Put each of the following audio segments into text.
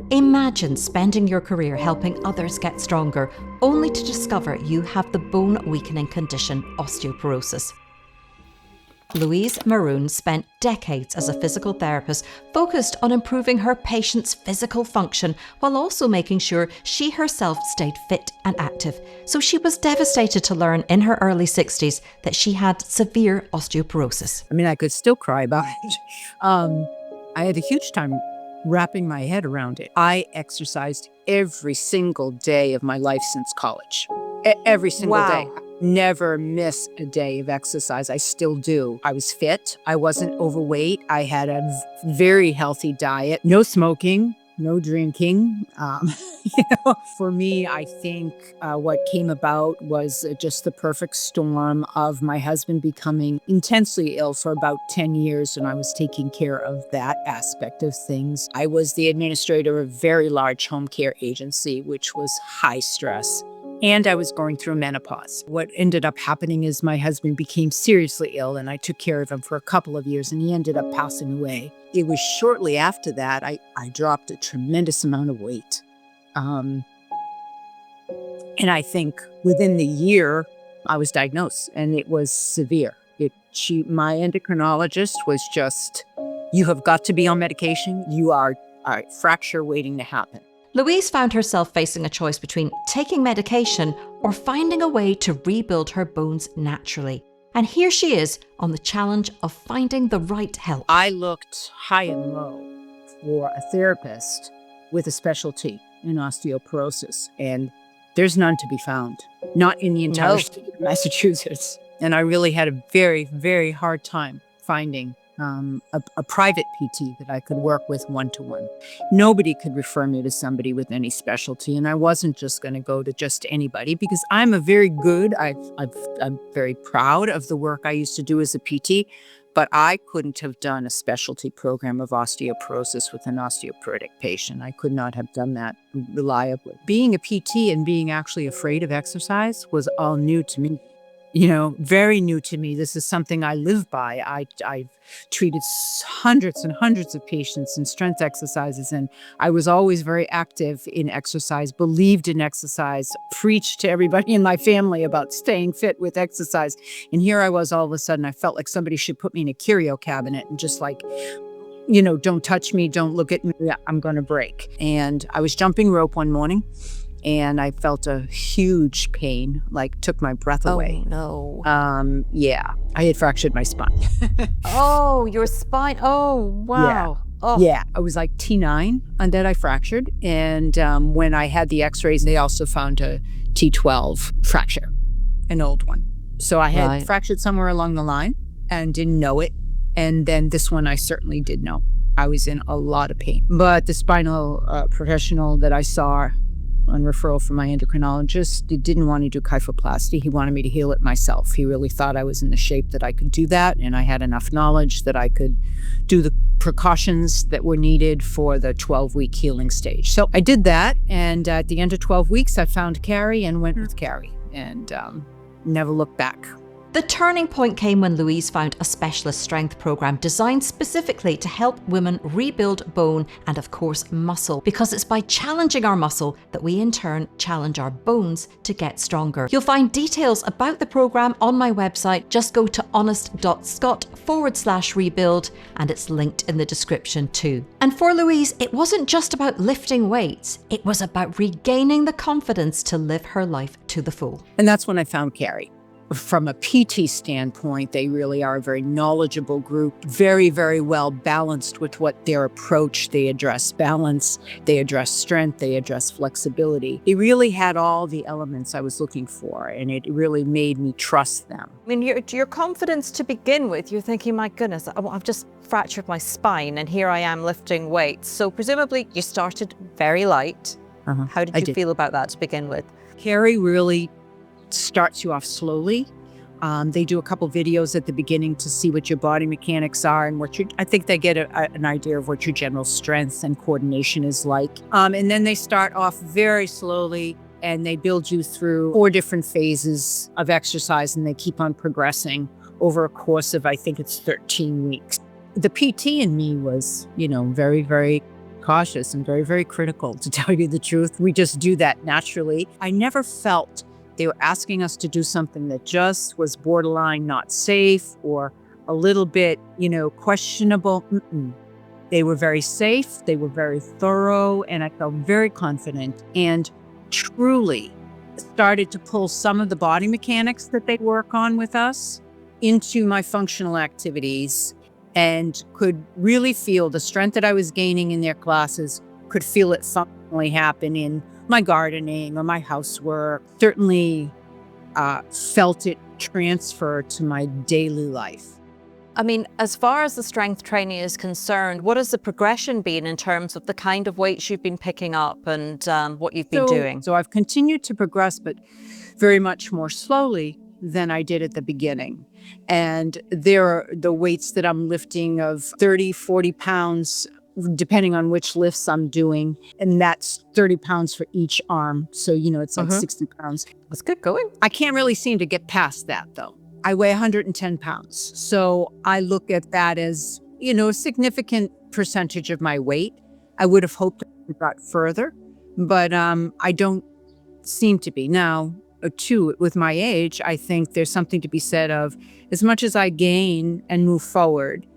Imagine spending your career helping others get stronger, only to discover you have the bone-weakening condition osteoporosis. Louise Maroon spent decades as a physical therapist focused on improving her patients' physical function while also making sure she herself stayed fit and active. So she was devastated to learn in her early 60s that she had severe osteoporosis. I mean, I could still cry about it. I had a huge time wrapping my head around it. I exercised every single day of my life since college. Every single day. Never miss a day of exercise. I still do. I was fit. I wasn't overweight. I had a very healthy diet. No smoking, no drinking. For me, I think what came about was just the perfect storm of my husband becoming intensely ill for about 10 years, and I was taking care of that aspect of things. I was the administrator of a very large home care agency, which was high stress. And I was going through menopause. What ended up happening is my husband became seriously ill, and I took care of him for a couple of years, and he ended up passing away. It was shortly after that I dropped a tremendous amount of weight. And I think within the year, I was diagnosed, and it was severe. My endocrinologist was just, you have got to be on medication. You are a fracture waiting to happen. Louise found herself facing a choice between taking medication or finding a way to rebuild her bones naturally. And here she is on the challenge of finding the right help. I looked high and low for a therapist with a specialty in osteoporosis, and there's none to be found, not in the entire state of Massachusetts. And I really had a very, very hard time finding a private PT that I could work with one-to-one. Nobody could refer me to somebody with any specialty, and I wasn't just going to go to just anybody because I'm I'm very proud of the work I used to do as a PT, but I couldn't have done a specialty program of osteoporosis with an osteoporotic patient. I could not have done that reliably. Being a PT and being actually afraid of exercise was all new to me. Very new to me. This is something I live by. I've treated hundreds and hundreds of patients in strength exercises, and I was always very active in exercise, believed in exercise, preached to everybody in my family about staying fit with exercise. And here I was, all of a sudden, I felt like somebody should put me in a curio cabinet and just don't touch me, don't look at me, I'm going to break. And I was jumping rope one morning, and I felt a huge pain, took my breath away. Oh, no. Yeah, I had fractured my spine. Oh, your spine. Oh, wow. Yeah. Oh. Yeah, I was like T9 and that I fractured. And when I had the x-rays, they also found a T12 fracture, an old one. So I had fractured somewhere along the line and didn't know it. And then this one I certainly did know. I was in a lot of pain. But the spinal professional that I saw on referral from my endocrinologist, he didn't want to do kyphoplasty. He wanted me to heal it myself. He really thought I was in the shape that I could do that, and I had enough knowledge that I could do the precautions that were needed for the 12-week healing stage. So I did that, and at the end of 12 weeks, I found Carrie and went with Carrie, and never looked back. The turning point came when Louise found a specialist strength program designed specifically to help women rebuild bone and, of course, muscle, because it's by challenging our muscle that we in turn challenge our bones to get stronger. You'll find details about the program on my website. Just go to honest.scot/rebuild, and it's linked in the description too. And for Louise, it wasn't just about lifting weights, it was about regaining the confidence to live her life to the full. And that's when I found Carrie. From a PT standpoint, they really are a very knowledgeable group, very, very well balanced with what their approach. They address balance, they address strength, they address flexibility. They really had all the elements I was looking for, and it really made me trust them. I mean, your confidence to begin with, you're thinking, my goodness, I've just fractured my spine and here I am lifting weights. So presumably you started very light. How did you feel about that to begin with? Carrie really starts you off slowly. They do a couple videos at the beginning to see what your body mechanics are and I think they get an idea of what your general strength and coordination is like. And then they start off very slowly and they build you through 4 different phases of exercise, and they keep on progressing over a course of, I think it's 13 weeks. The PT in me was, very, very cautious and very, very critical, to tell you the truth. We just do that naturally. I never felt they were asking us to do something that just was borderline not safe or a little bit, questionable. They were very safe. They were very thorough. And I felt very confident and truly started to pull some of the body mechanics that they work on with us into my functional activities, and could really feel the strength that I was gaining in their classes, could feel it functionally happen in my gardening or my housework. Certainly felt it transfer to my daily life. I mean, as far as the strength training is concerned, what has the progression been in terms of the kind of weights you've been picking up and what you've been doing? So I've continued to progress, but very much more slowly than I did at the beginning. And there are the weights that I'm lifting of 30, 40 pounds, depending on which lifts I'm doing. And that's 30 pounds for each arm. So, it's like 60 pounds. That's good going. I can't really seem to get past that, though. I weigh 110 pounds. So I look at that as, a significant percentage of my weight. I would have hoped I got further, but I don't seem to be. Now, too, with my age, I think there's something to be said of, as much as I gain and move forward,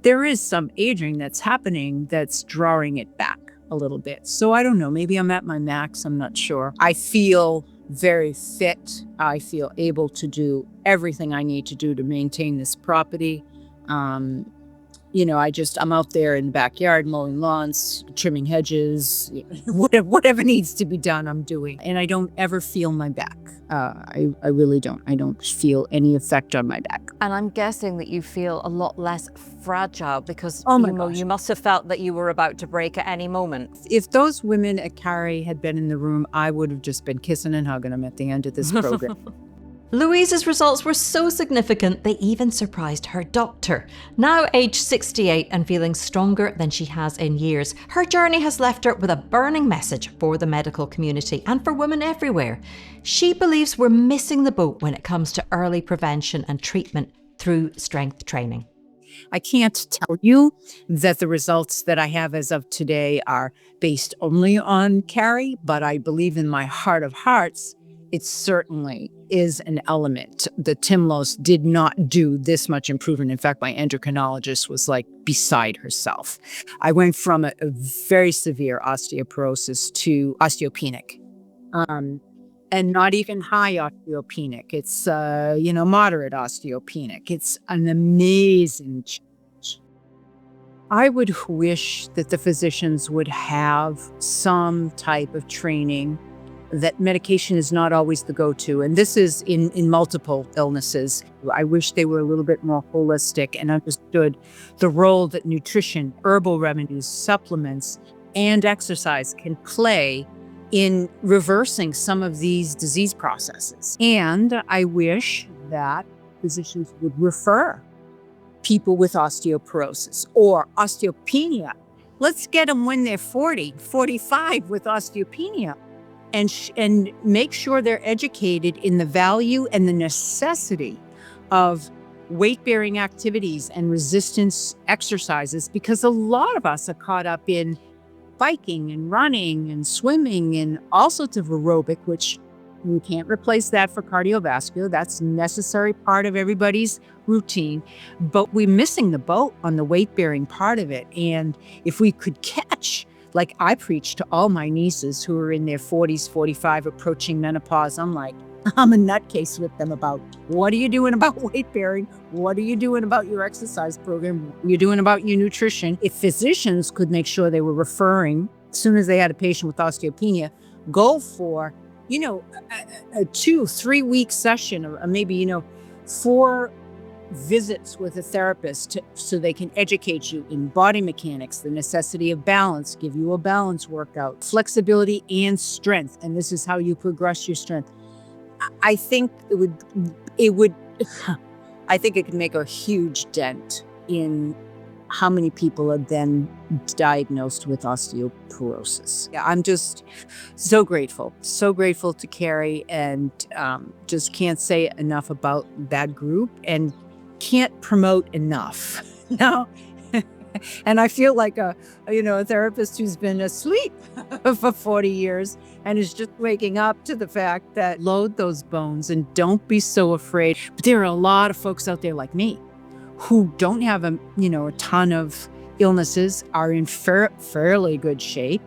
there is some aging that's happening that's drawing it back a little bit. So I don't know, maybe I'm at my max, I'm not sure. I feel very fit. I feel able to do everything I need to do to maintain this property. I'm out there in the backyard mowing lawns, trimming hedges, whatever needs to be done, I'm doing. And I don't ever feel my back. I really don't. I don't feel any effect on my back. And I'm guessing that you feel a lot less fragile because gosh. You must have felt that you were about to break at any moment. If those women at Carrie had been in the room, I would have just been kissing and hugging them at the end of this program. Louise's results were so significant they even surprised her doctor. Now aged 68 and feeling stronger than she has in years, her journey has left her with a burning message for the medical community and for women everywhere. She believes we're missing the boat when it comes to early prevention and treatment through strength training. I can't tell you that the results that I have as of today are based only on Carrie, but I believe in my heart of hearts, it certainly is an element. The Timlos did not do this much improvement. In fact, my endocrinologist was like beside herself. I went from a very severe osteoporosis to osteopenic. And not even high osteopenic. It's, moderate osteopenic. It's an amazing change. I would wish that the physicians would have some type of training that medication is not always the go-to. And this is in multiple illnesses. I wish they were a little bit more holistic and understood the role that nutrition, herbal remedies, supplements, and exercise can play in reversing some of these disease processes. And I wish that physicians would refer people with osteoporosis or osteopenia. Let's get them when they're 40, 45 with osteopenia. And make sure they're educated in the value and the necessity of weight-bearing activities and resistance exercises, because a lot of us are caught up in biking and running and swimming and all sorts of aerobic, which you can't replace that for cardiovascular. That's a necessary part of everybody's routine. But we're missing the boat on the weight-bearing part of it. And if we could catch, like I preach to all my nieces who are in their 40s, 45, approaching menopause. I'm a nutcase with them about, what are you doing about weight bearing? What are you doing about your exercise program? What are you doing about your nutrition? If physicians could make sure they were referring, as soon as they had a patient with osteopenia, go for, a 2-3 week session, or maybe, 4 visits with a therapist so they can educate you in body mechanics, the necessity of balance, give you a balance workout, flexibility and strength. And this is how you progress your strength. I think I think it could make a huge dent in how many people are then diagnosed with osteoporosis. Yeah, I'm just so grateful to Carrie, and just can't say enough about that group and can't promote enough. Now, And I feel like a therapist who's been asleep for 40 years and is just waking up to the fact that load those bones and don't be so afraid. But there are a lot of folks out there like me who don't have a ton of illnesses, are in fairly good shape,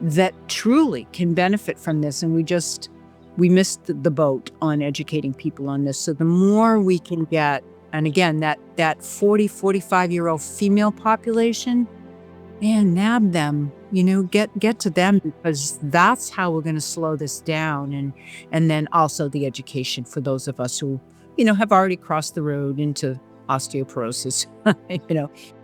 that truly can benefit from this. And we missed the boat on educating people on this. So the more we can get, and again, that 40, 45-year-old female population, man, nab them, get to them, because that's how we're going to slow this down. And then also the education for those of us who, have already crossed the road into osteoporosis,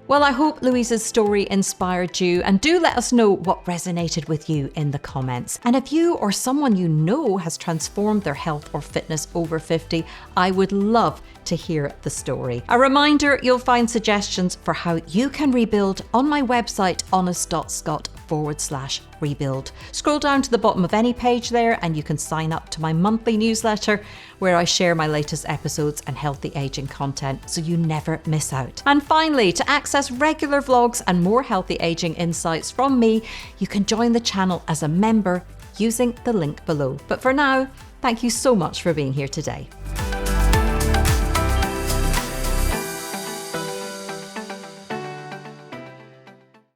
Well, I hope Louise's story inspired you, and do let us know what resonated with you in the comments. And if you or someone you know has transformed their health or fitness over 50, I would love to hear the story. A reminder, you'll find suggestions for how you can rebuild on my website, honest.scot/rebuild. Scroll down to the bottom of any page there and you can sign up to my monthly newsletter where I share my latest episodes and healthy aging content so you never miss out. And finally, to access regular vlogs and more healthy aging insights from me, you can join the channel as a member using the link below. But for now, thank you so much for being here today.